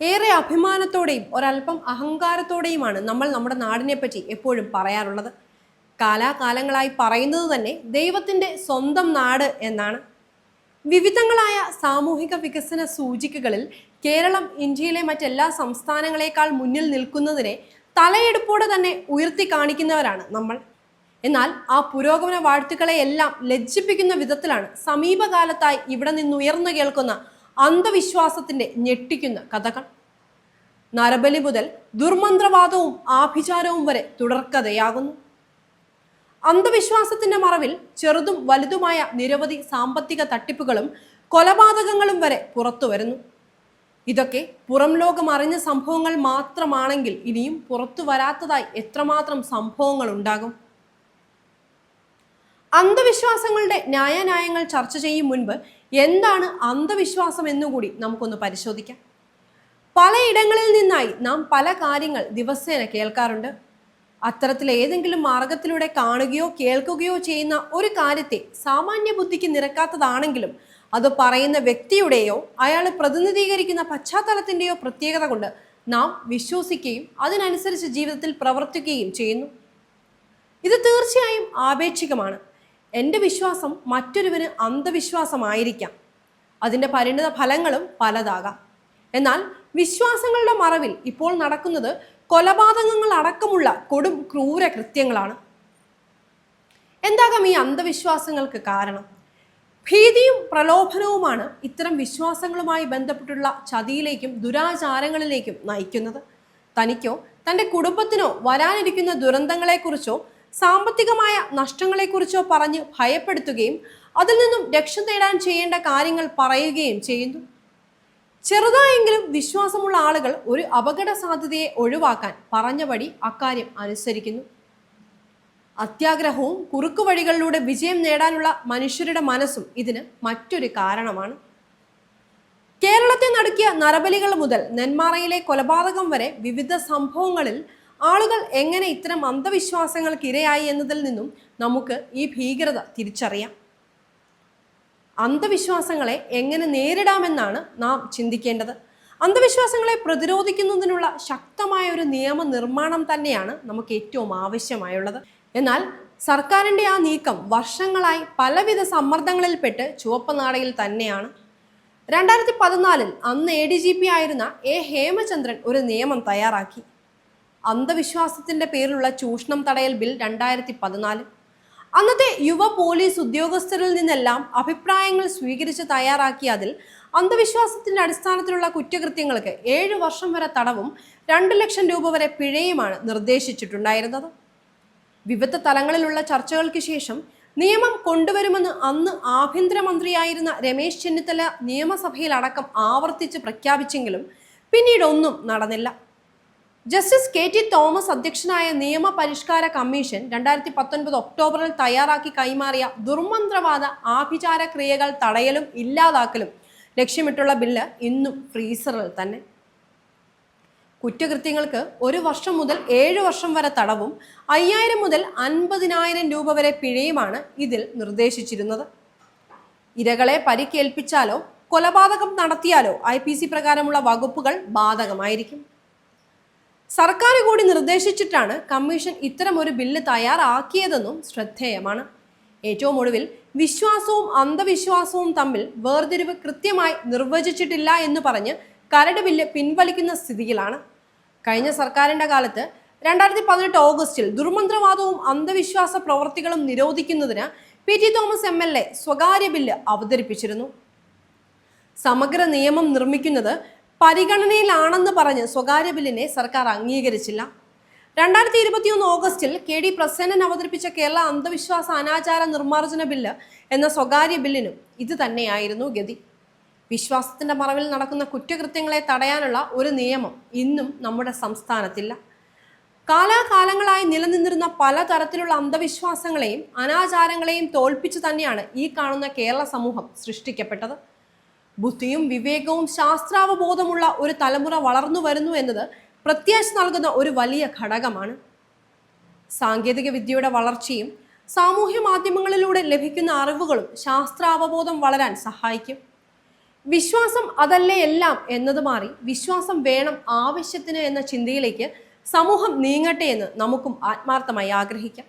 ഏറെ അഭിമാനത്തോടെയും ഒരല്പം അഹങ്കാരത്തോടെയുമാണ് നമ്മൾ നമ്മുടെ നാടിനെ പറ്റി എപ്പോഴും പറയാറുള്ളത്. കാലാകാലങ്ങളായി പറയുന്നത് തന്നെ ദൈവത്തിൻ്റെ സ്വന്തം നാട് എന്നാണ്. വിവിധങ്ങളായ സാമൂഹിക വികസന സൂചികകളിൽ കേരളം ഇന്ത്യയിലെ മറ്റെല്ലാ സംസ്ഥാനങ്ങളെക്കാൾ മുന്നിൽ നിൽക്കുന്നതിനെ തലയെടുപ്പോടെ തന്നെ ഉയർത്തി കാണിക്കുന്നവരാണ് നമ്മൾ. എന്നാൽ ആ പുരോഗമന വാഴ്ത്തുക്കളെയെല്ലാം ലജ്ജിപ്പിക്കുന്ന വിധത്തിലാണ് സമീപകാലത്തായി ഇവിടെ നിന്നുയർന്നു കേൾക്കുന്ന അന്ധവിശ്വാസത്തിന്റെ ഞെട്ടിക്കുന്ന കഥകൾ. നരബലി മുതൽ ദുർമന്ത്രവാദവും ആഭിചാരവും വരെ തുടർക്കഥയാകുന്നു. അന്ധവിശ്വാസത്തിന്റെ മറവിൽ ചെറുതും വലുതുമായ നിരവധി സാമ്പത്തിക തട്ടിപ്പുകളും കൊലപാതകങ്ങളും വരെ പുറത്തു വരുന്നു. ഇതൊക്കെ പുറം ലോകം അറിഞ്ഞ സംഭവങ്ങൾ മാത്രമാണെങ്കിൽ ഇനിയും പുറത്തു വരാത്തതായി എത്രമാത്രം സംഭവങ്ങൾ ഉണ്ടാകും. അന്ധവിശ്വാസങ്ങളുടെ ന്യായാന്യായങ്ങൾ ചർച്ച ചെയ്യും മുൻപ് എന്താണ് അന്ധവിശ്വാസം എന്നുകൂടി നമുക്കൊന്ന് പരിശോധിക്കാം. പലയിടങ്ങളിൽ നിന്നായി നാം പല കാര്യങ്ങൾ ദിവസേന കേൾക്കാറുണ്ട്. അത്തരത്തിൽ ഏതെങ്കിലും മാർഗത്തിലൂടെ കാണുകയോ കേൾക്കുകയോ ചെയ്യുന്ന ഒരു കാര്യത്തെ സാമാന്യ ബുദ്ധിക്ക് നിരക്കാത്തതാണെങ്കിലും അത് പറയുന്ന വ്യക്തിയുടെയോ അയാൾ പ്രതിനിധീകരിക്കുന്ന പശ്ചാത്തലത്തിൻ്റെയോ പ്രത്യേകത കൊണ്ട് നാം വിശ്വസിക്കുകയും അതിനനുസരിച്ച് ജീവിതത്തിൽ പ്രവർത്തിക്കുകയും ചെയ്യുന്നു. ഇത് തീർച്ചയായും ആപേക്ഷികമാണ്. എൻ്റെ വിശ്വാസം മറ്റൊരുവന് അന്ധവിശ്വാസമായിരിക്കാം. അതിൻ്റെ പരിണിത ഫലങ്ങളും പലതാകാം. എന്നാൽ വിശ്വാസങ്ങളുടെ മറവിൽ ഇപ്പോൾ നടക്കുന്നത് കൊലപാതകങ്ങൾ അടക്കമുള്ള കൊടും ക്രൂര കൃത്യങ്ങളാണ്. എന്താകാം ഈ അന്ധവിശ്വാസങ്ങൾക്ക് കാരണം? ഭീതിയും പ്രലോഭനവുമാണ് ഇത്തരം വിശ്വാസങ്ങളുമായി ബന്ധപ്പെട്ടുള്ള ചതിയിലേക്കും ദുരാചാരങ്ങളിലേക്കും നയിക്കുന്നത്. തനിക്കോ തൻ്റെ കുടുംബത്തിനോ വരാനിരിക്കുന്ന ദുരന്തങ്ങളെക്കുറിച്ചോ സാമ്പത്തികമായ നഷ്ടങ്ങളെക്കുറിച്ചോ പറഞ്ഞ് ഭയപ്പെടുത്തുകയും അതിൽ നിന്നും രക്ഷ നേടാൻ ചെയ്യേണ്ട കാര്യങ്ങൾ പറയുകയും ചെയ്യുന്നു. ചെറുതായെങ്കിലും വിശ്വാസമുള്ള ആളുകൾ ഒരു അപകട സാധ്യതയെ ഒഴിവാക്കാൻ പറഞ്ഞപടി അക്കാര്യം അനുസരിക്കുന്നു. അത്യാഗ്രഹവും കുറുക്കുവഴികളിലൂടെ വിജയം നേടാനുള്ള മനുഷ്യരുടെ മനസ്സും ഇതിന് മറ്റൊരു കാരണമാണ്. കേരളത്തെ നടുക്കിയ നരബലികൾ മുതൽ നെന്മാറയിലെ കൊലപാതകം വരെ വിവിധ സംഭവങ്ങളിൽ ആളുകൾ എങ്ങനെ ഇത്തരം അന്ധവിശ്വാസങ്ങൾക്ക് ഇരയായി എന്നതിൽ നിന്നും നമുക്ക് ഈ ഭീകരത തിരിച്ചറിയാം. അന്ധവിശ്വാസങ്ങളെ എങ്ങനെ നേരിടാമെന്നാണ് നാം ചിന്തിക്കേണ്ടത്. അന്ധവിശ്വാസങ്ങളെ പ്രതിരോധിക്കുന്നതിനുള്ള ശക്തമായ ഒരു നിയമനിർമ്മാണം തന്നെയാണ് നമുക്ക് ഏറ്റവും ആവശ്യമായുള്ളത്. എന്നാൽ സർക്കാരിൻ്റെ ആ നീക്കം വർഷങ്ങളായി പലവിധ സമ്മർദ്ദങ്ങളിൽപ്പെട്ട് ചുവപ്പനാടയിൽ തന്നെയാണ്. 2014 അന്ന് ADGP ആയിരുന്ന ഹേമചന്ദ്രൻ ഒരു നിയമം തയ്യാറാക്കി. അന്ധവിശ്വാസത്തിന്റെ പേരിലുള്ള ചൂഷണം തടയൽ ബിൽ 2014. അന്നത്തെ യുവ പോലീസ് ഉദ്യോഗസ്ഥരിൽ നിന്നെല്ലാം അഭിപ്രായങ്ങൾ സ്വീകരിച്ച് തയ്യാറാക്കിയ അതിൽ അന്ധവിശ്വാസത്തിന്റെ അടിസ്ഥാനത്തിലുള്ള കുറ്റകൃത്യങ്ങൾക്ക് 7 വർഷം വരെ തടവും 2 ലക്ഷം രൂപ വരെ പിഴയുമാണ് നിർദ്ദേശിച്ചിട്ടുണ്ടായിരുന്നത്. വിവിധ തലങ്ങളിലുള്ള ചർച്ചകൾക്ക് ശേഷം നിയമം കൊണ്ടുവരുമെന്ന് അന്ന് ആഭ്യന്തരമന്ത്രിയായിരുന്ന രമേശ് ചെന്നിത്തല നിയമസഭയിൽ അടക്കം ആവർത്തിച്ച് പ്രഖ്യാപിച്ചെങ്കിലും പിന്നീട് ഒന്നും നടന്നില്ല. ജസ്റ്റിസ് KT തോമസ് അധ്യക്ഷനായ നിയമ പരിഷ്കാര കമ്മീഷൻ 2019 ഒക്ടോബറിൽ തയ്യാറാക്കി കൈമാറിയ ദുർമന്ത്രവാദ ആഭിചാര ക്രിയകൾ തടയലും ഇല്ലാതാക്കലും ലക്ഷ്യമിട്ടുള്ള ബില്ല് ഇന്നും ഫ്രീസറിൽ തന്നെ. കുറ്റകൃത്യങ്ങൾക്ക് 1 വർഷം മുതൽ 7 വർഷം വരെ തടവും 5000 മുതൽ 50,000 രൂപ വരെ പിഴയുമാണ് ഇതിൽ നിർദ്ദേശിച്ചിരുന്നത്. ഇരകളെ പരിക്കേൽപ്പിച്ചാലോ കൊലപാതകം നടത്തിയാലോ IPC പ്രകാരമുള്ള വകുപ്പുകൾ ബാധകമായിരിക്കും. സർക്കാർ കൂടി നിർദ്ദേശിച്ചിട്ടാണ് കമ്മീഷൻ ഇത്തരം ഒരു ബില്ല് തയ്യാറാക്കിയതെന്നും ശ്രദ്ധേയമാണ്. ഏറ്റവും ഒടുവിൽ വിശ്വാസവും അന്ധവിശ്വാസവും തമ്മിൽ വേർതിരിവ് കൃത്യമായി നിർവചിച്ചിട്ടില്ല എന്ന് പറഞ്ഞ് കരട് ബില്ല് പിൻവലിക്കുന്ന സ്ഥിതിയിലാണ്. കഴിഞ്ഞ സർക്കാരിന്റെ കാലത്ത് 2018 ഓഗസ്റ്റിൽ ദുർമന്ത്രവാദവും അന്ധവിശ്വാസ പ്രവർത്തികളും നിരോധിക്കുന്നതിന് PT തോമസ് MLA സ്വകാര്യ ബില്ല് അവതരിപ്പിച്ചിരുന്നു. സമഗ്ര നിയമം നിർമ്മിക്കുന്നത് പരിഗണനയിലാണെന്ന് പറഞ്ഞ് സ്വകാര്യ ബില്ലിനെ സർക്കാർ അംഗീകരിച്ചില്ല. 2021 ഓഗസ്റ്റിൽ KD പ്രസന്നൻ അവതരിപ്പിച്ച കേരള അന്ധവിശ്വാസ അനാചാര നിർമ്മാർജ്ജന ബില്ല് എന്ന സ്വകാര്യ ബില്ലിനും ഇത് തന്നെയായിരുന്നു ഗതി. വിശ്വാസത്തിന്റെ മറവിൽ നടക്കുന്ന കുറ്റകൃത്യങ്ങളെ തടയാനുള്ള ഒരു നിയമം ഇന്നും നമ്മുടെ സംസ്ഥാനത്തില്ല. കാലാകാലങ്ങളായി നിലനിന്നിരുന്ന പലതരത്തിലുള്ള അന്ധവിശ്വാസങ്ങളെയും അനാചാരങ്ങളെയും തോൽപ്പിച്ചു തന്നെയാണ് ഈ കാണുന്ന കേരള സമൂഹം സൃഷ്ടിക്കപ്പെട്ടത്. ബുദ്ധിയും വിവേകവും ശാസ്ത്രാവബോധമുള്ള ഒരു തലമുറ വളർന്നു വരുന്നു എന്നത് പ്രത്യാശ നൽകുന്ന ഒരു വലിയ ഘടകമാണ്. സാങ്കേതിക വിദ്യയുടെ വളർച്ചയും സാമൂഹ്യ മാധ്യമങ്ങളിലൂടെ ലഭിക്കുന്ന അറിവുകളും ശാസ്ത്രാവബോധം വളരാൻ സഹായിക്കും. വിശ്വാസം അതല്ലേ എല്ലാം എന്നത് മാറി വിശ്വാസം വേണം ആവശ്യത്തിന് എന്ന ചിന്തയിലേക്ക് സമൂഹം നീങ്ങട്ടെ എന്ന് നമുക്കും ആത്മാർത്ഥമായി ആഗ്രഹിക്കാം.